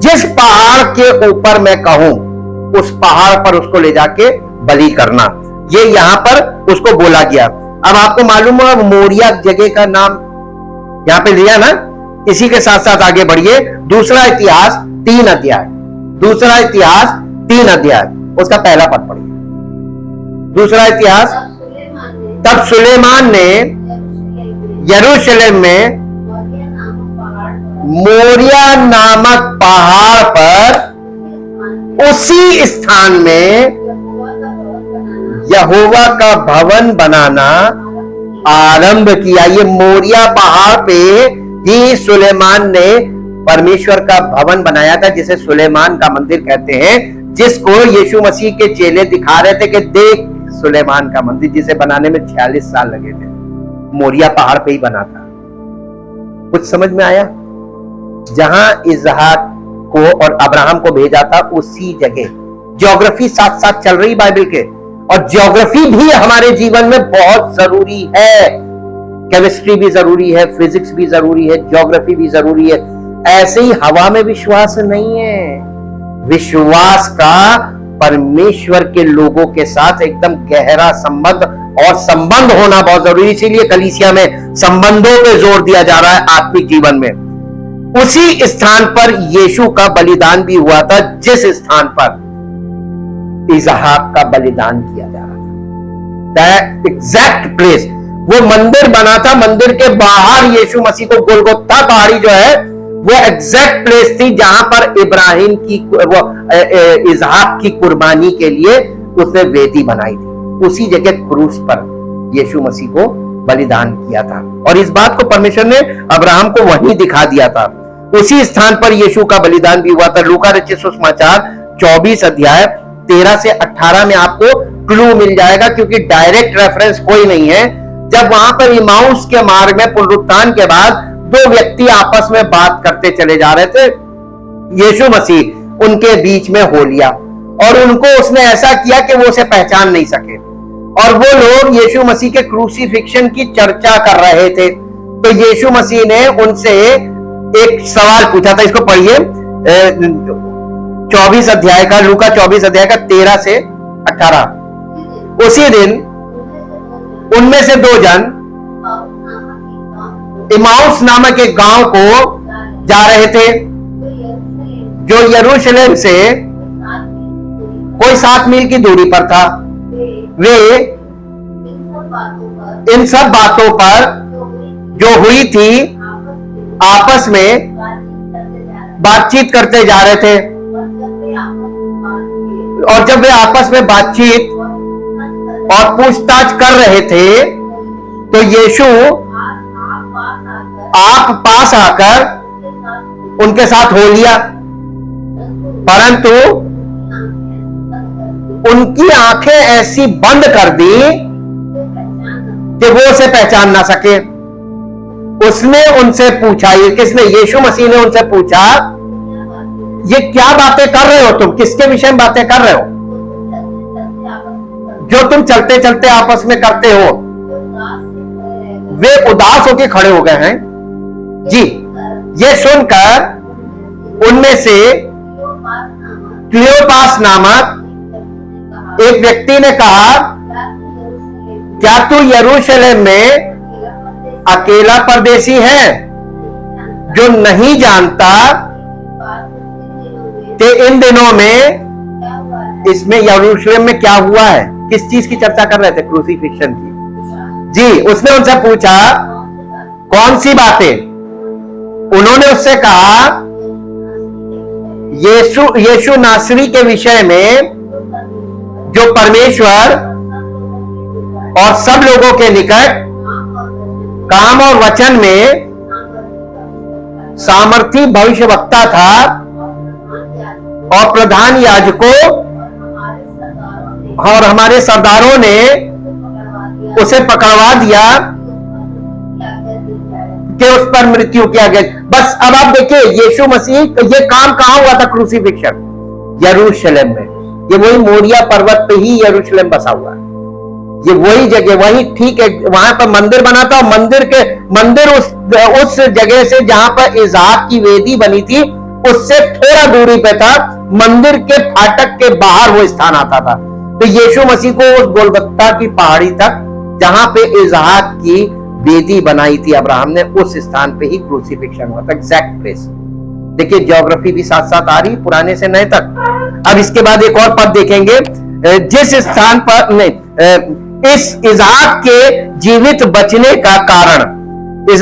जिस पहाड़ के ऊपर मैं कहूं उस पहाड़ पर उसको ले जाके बलि करना, ये यहां पर उसको बोला गया। अब आपको मालूम है मोरिया जगह का नाम यहां पे लिया ना। इसी के साथ साथ आगे बढ़िए, दूसरा इतिहास 3 अध्याय, दूसरा इतिहास 3 अध्याय, उसका पहला पद पढ़िए। दूसरा इतिहास, तब सुलेमान ने यरूशलेम में मोरिया नामक पहाड़ पर उसी स्थान में यहोवा का भवन बनाना आरंभ किया। ये मोरिया पहाड़ पे ही सुलेमान ने परमेश्वर का भवन बनाया था, जिसे सुलेमान का मंदिर कहते हैं, जिसको यीशु मसीह के चेले दिखा रहे थे कि देख सुलेमान का मंदिर, जिसे बनाने में 46 साल लगे थे। मोरिया पहाड़ पे ही बना था। कुछ समझ में आया? जहां इसहाक को और अब्राहम को भेजा था उसी जगह। ज्योग्राफी साथ साथ चल रही बाइबल के, और ज्योग्राफी भी हमारे जीवन में बहुत जरूरी है। केमिस्ट्री भी जरूरी है, फिजिक्स भी जरूरी है, ज्योग्राफी भी जरूरी है। ऐसे ही हवा में विश्वास नहीं है। विश्वास का परमेश्वर के लोगों के साथ एकदम गहरा संबंध और संबंध होना बहुत जरूरी। इसीलिए कलीसिया में संबंधों पे जोर दिया जा रहा है आत्मिक जीवन में। उसी स्थान पर यीशु का बलिदान भी हुआ था, जिस स्थान पर इसहाक का बलिदान किया जा रहा था। दैट एग्जैक्ट प्लेस, वो मंदिर बना था। मंदिर के बाहर यीशु मसीह को गोलगोथा पहाड़ी जो है वो एग्जैक्ट प्लेस थी जहां पर इब्राहिम की वो इसहाक की कुर्बानी के लिए उसने वेदी बनाई थी। उसी जगह क्रूस पर यीशु मसीह को बलिदान किया था, और इस बात को परमेश्वर ने अब्राहम को वहीं दिखा दिया था। उसी स्थान पर यीशु का बलिदान भी हुआ था। लूका रचित सुसमाचार 24 अध्याय 13 से 18 में आपको क्लू मिल जाएगा, क्योंकि डायरेक्ट रेफरेंस कोई नहीं है। जब वहां पर इमाउस के मार्ग में पुनरुत्थान के बाद 2 व्यक्ति आपस में बात करते चले जा रहे थे, यीशु मसीह उनके बीच में हो लिया, और उनको उसने ऐसा किया कि वो उसे पहचान नहीं सके। और वो लोग यीशु मसीह के क्रूसीफिक्शन की चर्चा कर रहे थे। तो यीशु मसीह ने उनसे एक सवाल पूछा था। इसको पढ़िए, 24 अध्याय का, लूका 24 अध्याय का 13 से 18। उसी दिन उनमें से 2 जन इमाउस नामक एक गांव को जा रहे थे, जो यरूशलेम से कोई 7 मील की दूरी पर था। वे इन सब बातों पर जो हुई थी आपस में बातचीत करते जा रहे थे। और जब वे आपस में बातचीत और पूछताछ कर रहे थे, तो यीशु आप पास आकर उनके साथ हो लिया, परंतु उनकी आंखें ऐसी बंद कर दी कि वो उसे पहचान ना सके। उसने उनसे पूछा, ये किसने? यीशु मसीह ने उनसे पूछा, ये क्या बातें कर रहे हो तुम? किसके विषय में बातें कर रहे हो? जो तुम चलते चलते आपस में करते हो। वे उदास होकर खड़े हो गए हैं जी। ये सुनकर उनमें से क्लियोपास नामक एक व्यक्ति ने कहा, क्या तू यरूशलेम में अकेला परदेसी है, जो नहीं जानता कि इन दिनों में इसमें यरूशलेम में क्या हुआ है? किस चीज की चर्चा कर रहे थे? क्रूसीफिक्शन की जी। उसने उनसे पूछा, कौन सी बातें? उन्होंने उससे कहा, यीशु नासरी के विषय में, जो परमेश्वर और सब लोगों के निकट काम और वचन में सामर्थी भविष्यवक्ता था, और प्रधान याजकों और हमारे सरदारों ने उसे पकड़वा दिया कि उस पर मृत्यु किया गया। बस अब आप देखिए यीशु मसीह ये काम कहां हुआ था? क्रूसिफिक्शन, यरूशलेम में। ये वही मोरिया पर्वत पे ही यरूशलेम बसा हुआ है। ये वही जगह, वही ठीक है, वहां पर मंदिर बना था। मंदिर उस जगह से जहां पर इसहाक की वेदी बनी थी उससे थोड़ा दूरी पे था। मंदिर के फाटक के बाहर वो स्थान आता था। तो यीशु मसीह को उस गोलगत्ता की पहाड़ी तक जहां पे इसहाक की वेदी बनाई थी अब्राहम ने, उस स्थान पे ही क्रूसिफिक्शन हुआ था। एग्जैक्ट प्लेस देखिए, ज्योग्राफी भी साथ साथ आ रही पुराने से नए तक। अब इसके बाद एक और पद देखेंगे, जिस स्थान पर नहीं, इस इसहाक के जीवित बचने का कारण इस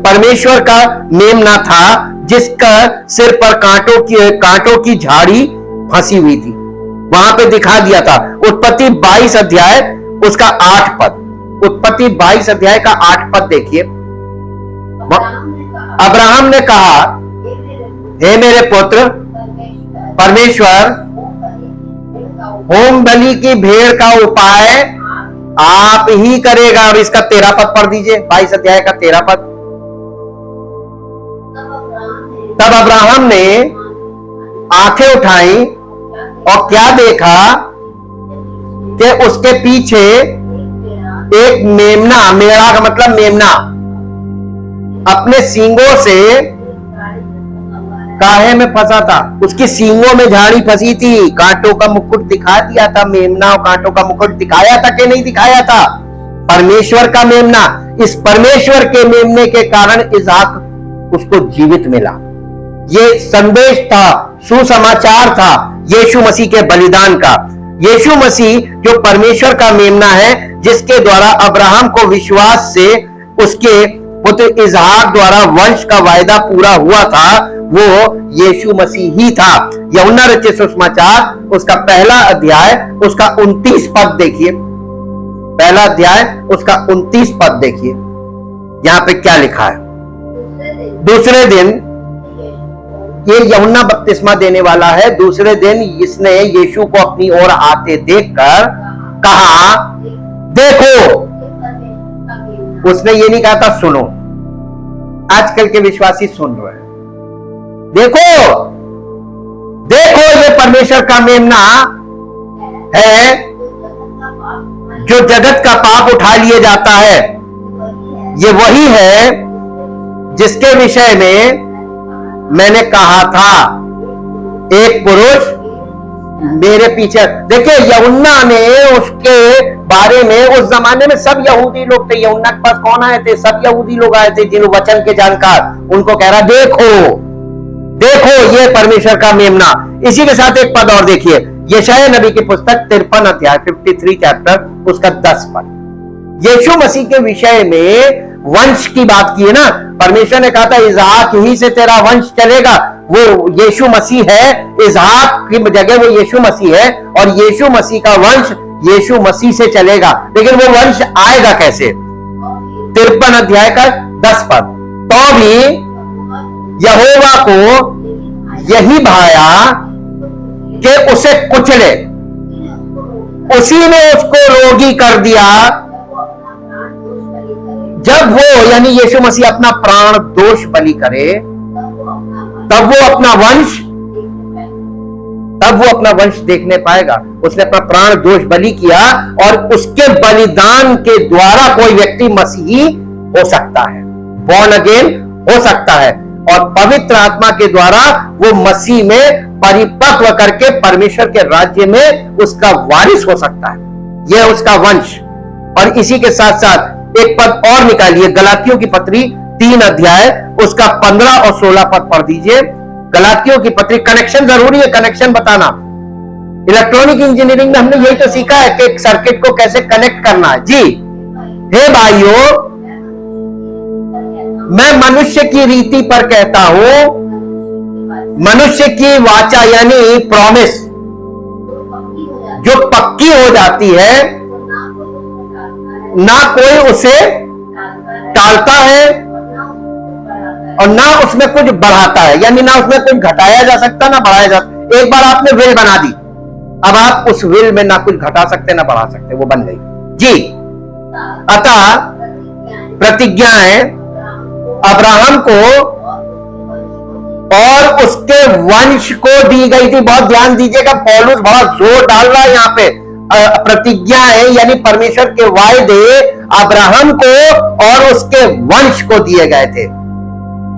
परमेश्वर का मेमना था जिसका सिर पर कांटों की झाड़ी फंसी हुई थी। वहां पे दिखा दिया था। उत्पत्ति 22 अध्याय उसका 8 पद, उत्पत्ति 22 अध्याय का 8 पद देखिए। अब्राहम ने कहा, हे मेरे पुत्र, परमेश्वर होम बलि की भेड़ का उपाय आप ही करेगा। अब इसका 13 पद पढ़ दीजिए, 22 अध्याय का 13 पद। तब अब्राहम ने आंखें उठाई और क्या देखा कि उसके पीछे एक मेमना, मेरा का मतलब मेमना, अपने सींगों से काहे में फंसा था। उसकी सींगों में झाड़ी फंसी थी। कांटों का मुकुट दिखा दिया था। मेमना और कांटों का मुकुट दिखाया था कि नहीं दिखाया था? परमेश्वर का मेमना। इस परमेश्वर के मेमने के कारण इसहाक उसको जीवित मिला। ये संदेश था, सुसमाचार था यीशु मसीह के बलिदान का। यीशु मसीह जो परमेश्वर का मेमना है, जिसके द्वारा अब्राहम को विश्वास से उसके पुत्र इसहाक द्वारा वंश का वायदा पूरा हुआ था, वो यीशु मसीह ही था। यूहन्ना रचित सुसमाचार उसका पहला अध्याय उसका 29 पद देखिए। पहला अध्याय उसका 29 पद देखिए, यहां पे क्या लिखा है। दूसरे दिन, ये यूहन्ना बपतिस्मा देने वाला है। दूसरे दिन इसने यीशु को अपनी ओर आते देखकर कहा, देखो। उसने ये नहीं कहा था सुनो। आजकल के विश्वासी सुन रहे हैं। देखो देखो, ये परमेश्वर का मेमना है जो जगत का पाप उठा लिए जाता है। ये वही है जिसके विषय में मैंने कहा था, एक पुरुष मेरे पीछे। देखिए, यूहन्ना ने उसके बारे में, उस जमाने में सब यहूदी लोग थे। यूहन्ना के पास कौन आए थे? सब यहूदी लोग आए थे जिन वचन के जानकार। उनको कह रहा, देखो देखो, ये परमेश्वर का मेमना। इसी के साथ एक पद और देखिए, यशायाह नबी की पुस्तक 53 अध्याय 53 चैप्टर उसका 10 पद। यीशु मसीह के विषय में वंश की बात की है ना। परमेश्वर ने कहा था इसहाक ही से तेरा वंश चलेगा। वो यीशु मसीह है। इसहाक की जगह वो यीशु मसीह है और यीशु मसीह का वंश यीशु मसीह से चलेगा। लेकिन वो वंश आएगा कैसे? 53 अध्याय का 10 पद। तो भी यहोवा को यही भाया कि उसे कुचले, उसी ने उसको रोगी कर दिया। जब वो यानी यीशु मसीह अपना प्राण दोष बलि करे, तब वो अपना वंश देखने पाएगा। उसने अपना प्राण दोष बलि किया और उसके बलिदान के द्वारा कोई व्यक्ति मसीही हो सकता है, बॉर्न अगेन हो सकता है, और पवित्र आत्मा के द्वारा वो मसीह में परिपक्व करके परमेश्वर के राज्य में उसका वारिस हो सकता है। यह उसका वंश। और इसी के साथ साथ एक पद और निकालिए, गलातियों की पत्री 3 अध्याय उसका 15 और 16 पद पढ़ दीजिए। गलातियों की पत्री, कनेक्शन जरूरी है, कनेक्शन बताना। इलेक्ट्रॉनिक इंजीनियरिंग में हमने यही तो सीखा है कि एक सर्किट को कैसे कनेक्ट करना है। जी, हे भाइयों, मैं मनुष्य की रीति पर कहता हूं, मनुष्य की वाचा यानी प्रॉमिस जो पक्की हो जाती है, ना कोई उसे टालता है और ना उसमें कुछ बढ़ाता है, यानी ना उसमें कुछ घटाया जा सकता ना बढ़ाया जा सकता। एक बार आपने विल बना दी, अब आप उस विल में ना कुछ घटा सकते ना बढ़ा सकते, वो बन गई। जी, अतः प्रतिज्ञाएं अब्राहम को और उसके वंश को दी गई थी। बहुत ध्यान दीजिएगा, पौलुस बहुत जोर डाल रहा है यहाँ पे। प्रतिज्ञा है यानी परमेश्वर के वायदे अब्राहम को और उसके वंश को दिए गए थे।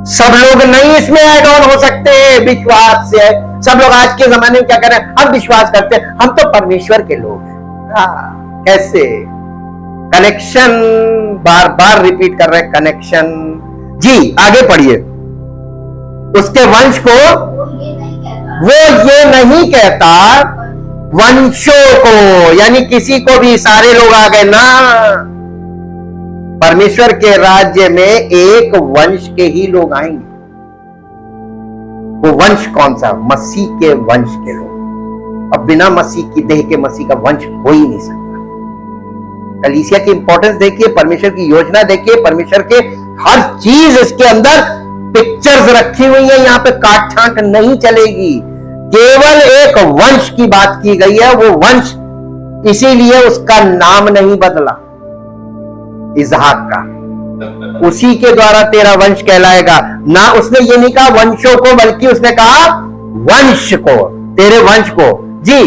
सब लोग नहीं इसमें ऐड ऑन हो सकते हैं विश्वास से। सब लोग आज के जमाने में क्या कर रहे हैं, हम विश्वास करते हैं, हम तो परमेश्वर के लोग हैं। कैसे कनेक्शन, बार बार रिपीट कर रहे हैं कनेक्शन। जी आगे पढ़िए। उसके वंश को वो ये नहीं कहता वंशों को, यानी किसी को भी, सारे लोग आ गए ना। परमेश्वर के राज्य में एक वंश के ही लोग आएंगे। वो वंश कौन सा? मसीह के वंश के लोग। अब बिना मसीह की देह के मसीह का वंश हो ही नहीं सकता। कलीसिया की इंपॉर्टेंस देखिए, परमेश्वर की योजना देखिए, परमेश्वर के हर चीज इसके अंदर पिक्चर्स रखी हुई है। यहाँ पे काट छांट नहीं चलेगी। केवल एक वंश की बात की गई है, वो वंश, इसीलिए उसका नाम नहीं बदला इसहाक का। उसी के द्वारा तेरा वंश कहलाएगा। ना उसने ये नहीं कहा वंशों को, बल्कि उसने कहा वंश को, तेरे वंश को। जी,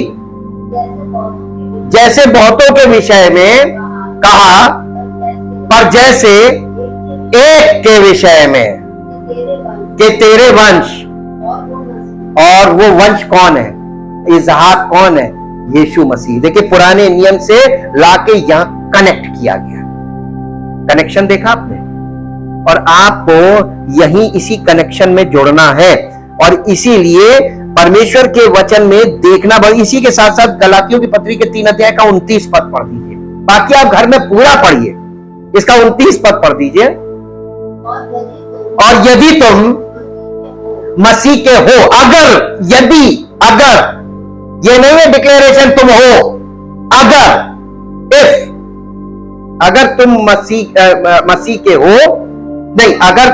जैसे बहुतों के विषय में कहा, पर जैसे एक के विषय में कि तेरे वंश। और वो वंश कौन है? इसहाक कौन है? यीशु मसीह। देखिए पुराने नियम से लाके यहां कनेक्ट किया गया। कनेक्शन देखा आपने? और आपको यही इसी कनेक्शन में जोड़ना है। और इसीलिए परमेश्वर के वचन में देखना। इसी के साथ साथ गलातियों की पत्री के 3 अध्याय का 29 पद पढ़ दीजिए। बाकी आप घर में पूरा पढ़िए, इसका 29 पद पढ़ दीजिए। और यदि तुम मसीह के हो, अगर, यदि, अगर, ये नहीं है डिक्लेरेशन तुम हो, अगर, इफ, अगर तुम मसीह के हो, नहीं, अगर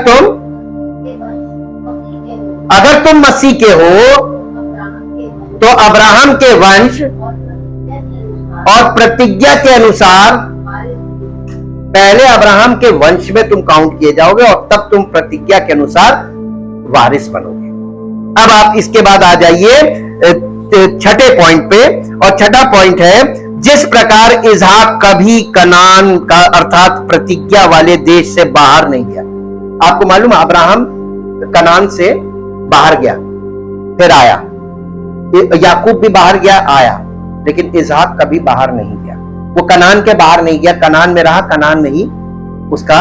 तुम मसीह के हो तो अब्राहम के वंश और प्रतिज्ञा के अनुसार, पहले अब्राहम के वंश में तुम काउंट किए जाओगे और तब तुम प्रतिज्ञा के अनुसार वारिस बनोगे। अब आप इसके बाद आ जाइए छठे पॉइंट पे। और छठा पॉइंट है, जिस प्रकार इसहाक कभी कनान का अर्थात प्रतिज्ञा वाले देश से बाहर नहीं गया। आपको मालूम है अब्राहम कनान से बाहर गया, फिर आया। याकूब भी बाहर गया, आया, लेकिन इसहाक कभी बाहर नहीं गया। वो कनान के बाहर नहीं गया, कनान में रहा, कनान में ही उसका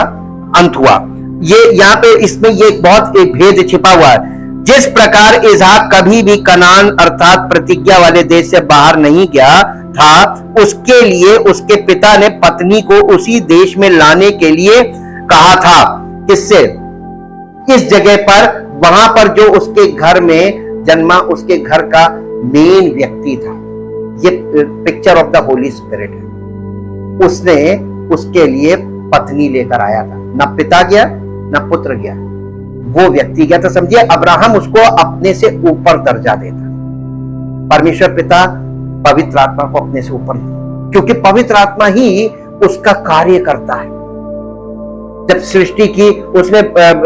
अंत हुआ। ये यहाँ पे इसमें ये बहुत एक भेद छिपा हुआ है। जिस प्रकार इसहाक कभी भी कनान अर्थात प्रतिज्ञा वाले देश से बाहर नहीं गया था, उसके लिए उसके पिता ने पत्नी को उसी देश में लाने के लिए कहा था। किससे? इस जगह पर, वहां पर जो उसके घर में जन्मा, उसके घर का मेन व्यक्ति था। ये picture of the Holi spirit है। उसने उसके लिए पत्नी लेकर आया था। ना पिता गया, ना पुत्र गया, वो व्यक्ति गया। तो समझिए अब्राहम उसको अपने से ऊपर दर्जा देता। परमेश्वर पिता पवित्र आत्मा को अपने से ऊपर, क्योंकि पवित्र आत्मा ही उसका कार्य करता है। जब सृष्टि की उसने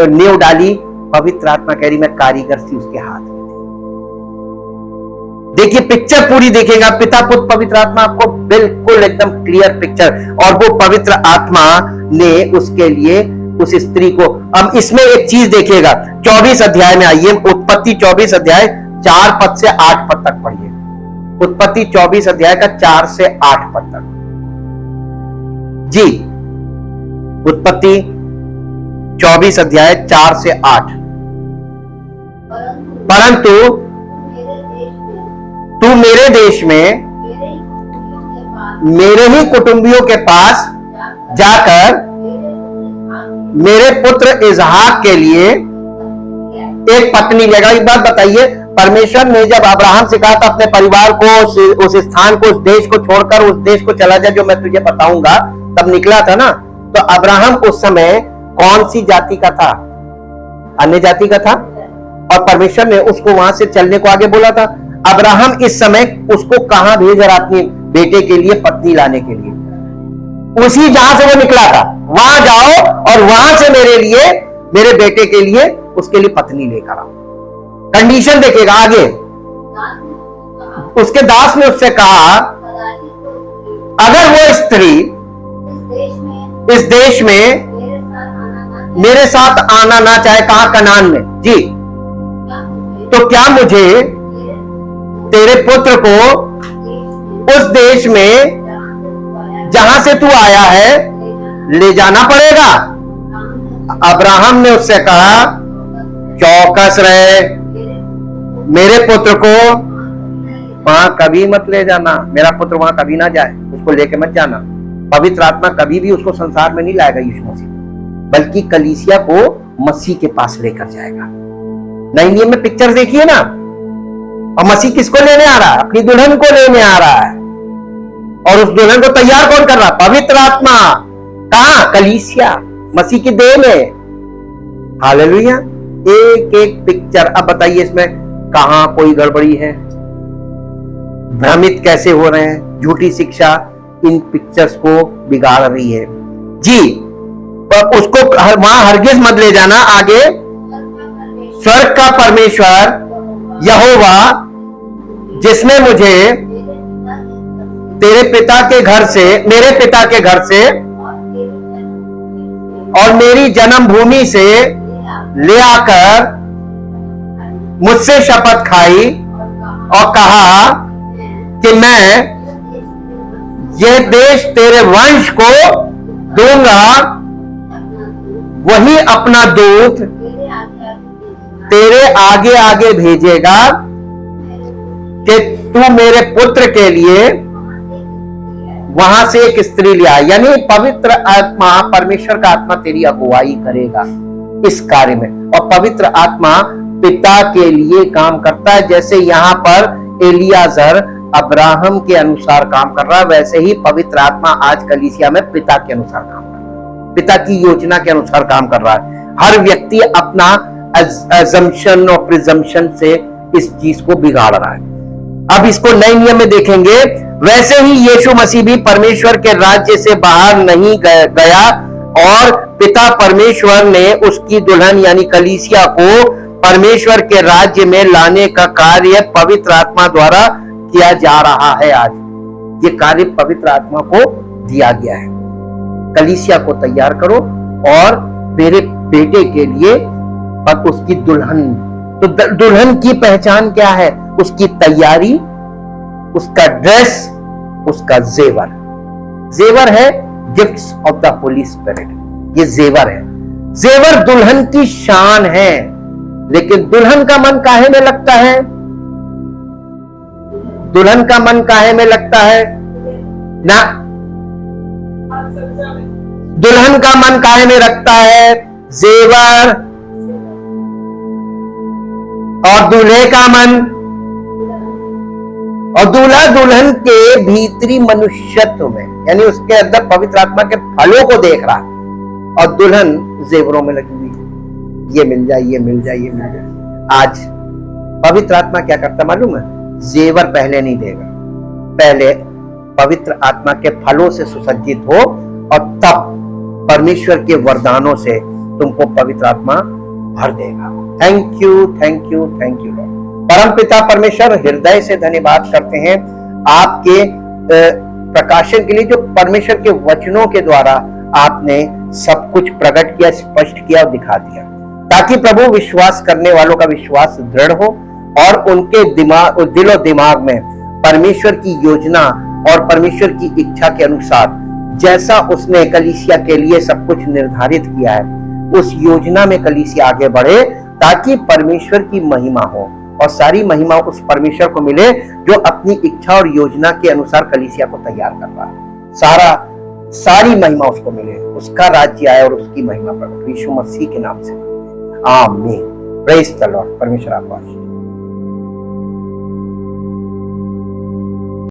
नींव डाली, पवित्र आत्मा कह रही मैं कारीगर थी उसके हाथ में। देखिए पिक्चर पूरी देखिएगा, पिता पुत्र पवित्र आत्मा, आपको बिल्कुल एकदम क्लियर पिक्चर। और वो पवित्र आत्मा ने उसके लिए उस स्त्री को। अब इसमें एक चीज देखिएगा, 24 अध्याय में आइए, उत्पत्ति 24 अध्याय 4 पद से 8 पद तक पढ़िए। उत्पत्ति 24 अध्याय का 4 से 8 पद तक। जी, उत्पत्ति 24 अध्याय 4 से 8। परंतु तू मेरे देश में मेरे ही कुटुंबियों के पास जाकर मेरे पुत्र इसहाक के लिए एक पत्नी लेगा। एक बात बताइए, परमेश्वर ने जब अब्राहम से कहा था अपने परिवार को, उस स्थान को, उस देश को छोड़कर उस देश को चला जा जो मैं तुझे बताऊंगा, तब निकला था ना। तो अब्राहम उस समय कौन सी जाति का था? अन्य जाति का था। और परमेश्वर ने उसको वहां से चलने को आगे बोला था। अब्राहम इस समय उसको कहां भेज रहा अपने बेटे के लिए पत्नी लाने के लिए? उसी जहां से वो निकला था, वहां जाओ और वहां से मेरे लिए मेरे बेटे के लिए उसके लिए पत्नी लेकर आओ। कंडीशन देखिएगा आगे, उसके दास ने उससे कहा अगर वो स्त्री इस देश में मेरे साथ आना ना चाहे, कहा कनान में जी, तो क्या मुझे तेरे पुत्र को उस देश में जहां से तू आया है ले जाना पड़ेगा। अब्राहम ने उससे कहा चौकस रहे, मेरे पुत्र को वहां कभी मत ले जाना, मेरा पुत्र वहां कभी ना जाए, उसको लेके मत जाना। पवित्र आत्मा कभी भी उसको संसार में नहीं लाएगा यीशु मसीह, बल्कि कलीसिया को मसीह के पास लेकर जाएगा। नए नियम में पिक्चर देखिए ना, और मसीह किसको लेने आ रहा है? अपनी दुल्हन को लेने आ रहा है। और उस दुल्हन को तैयार कौन कर रहा? पवित्र आत्मा। कहां? कलीसिया, मसीह की देह में। हालेलुया। एक एक पिक्चर। अब बताइए इसमें कहां कोई गड़बड़ी है? भ्रमित कैसे हो रहे हैं? झूठी शिक्षा इन पिक्चर्स को बिगाड़ रही है जी। उसको वहां हरगिज मत ले जाना। आगे, स्वर्ग का परमेश्वर यहोवा जिसने मुझे तेरे पिता के घर से, मेरे पिता के घर से और मेरी जन्मभूमि से ले आकर मुझसे शपथ खाई और कहा कि मैं यह देश तेरे वंश को दूंगा, वही अपना दूत तेरे आगे आगे भेजेगा कि तू मेरे पुत्र के लिए वहां से एक स्त्री ले आए। यानी पवित्र आत्मा, परमेश्वर का आत्मा तेरी अगुवाई करेगा इस कार्य में। और पवित्र आत्मा पिता के लिए काम करता है। जैसे यहां पर एलियाजर अब्राहम के अनुसार काम कर रहा है, वैसे ही पवित्र आत्मा आज कलीसिया में पिता के अनुसार काम कर रहा है, पिता की योजना के अनुसार काम कर रहा है। हर व्यक्ति अपना अजम्पशन और प्रिजम्पशन से इस चीज को बिगाड़ रहा है। अब इसको नए नियम में देखेंगे। वैसे ही यीशु मसीह भी परमेश्वर के राज्य से बाहर नहीं गया और पिता परमेश्वर ने उसकी दुल्हन यानी कलीसिया को परमेश्वर के राज्य में लाने का कार्य पवित्र आत्मा द्वारा किया जा रहा है। आज ये कार्य पवित्र आत्मा को दिया गया है। कलीसिया को तैयार करो और मेरे बेटे के लिए और उसकी दुल्हन। तो दुल्हन की पहचान क्या है? उसकी तैयारी, उसका ड्रेस, उसका जेवर। जेवर है gifts of the Holi spirit. ये जेवर है। जेवर दुल्हन की शान है। लेकिन दुल्हन का मन काहे में लगता है? दुल्हन का मन काहे में लगता है ना? दुल्हन का मन काहे में रखता है? जेवर। और दूल्हे का मन, और दूल्हा दुल्हन के भीतरी मनुष्यत्व में, यानी उसके अंदर पवित्र आत्मा के फलों को देख रहा, और दुल्हन जेवरों में लगी हुई, ये मिल जाए, ये मिल जाए, ये मिल जाए। आज पवित्र आत्मा क्या करता मालूम है? जेवर पहले नहीं देगा, पहले पवित्र आत्मा के फलों से सुसज्जित हो और तब परमेश्वर के वरदानों से तुमको पवित्र आत्मा भर देगा। Thank you, thank you, thank you Lord. परम पिता परमेश्वर, हृदय से धन्यवाद करते हैं आपके प्रकाशन के लिए, जो परमेश्वर के वचनों के द्वारा आपने सब कुछ प्रकट किया, स्पष्ट किया और दिखा दिया, ताकि प्रभु विश्वास करने वालों का विश्वास दृढ़ हो और उनके दिल और दिमाग में परमेश्वर की योजना और परमेश्वर की इच्छा के अनुसार जैसा उसने कलीसिया के लिए सब कुछ निर्धारित किया है, उस योजना में कलीसिया आगे बढ़े, ताकि परमेश्वर की महिमा हो और सारी महिमा उस परमेश्वर को मिले जो अपनी इच्छा और योजना के अनुसार कलीसिया को तैयार कर रहा है। सारी महिमा उसको मिले, उसका राज्य आए और उसकी महिमा प्रकट। यीशु मसीह के नाम से आमीन। Praise the Lord. परमेश्वर आपको आशीष।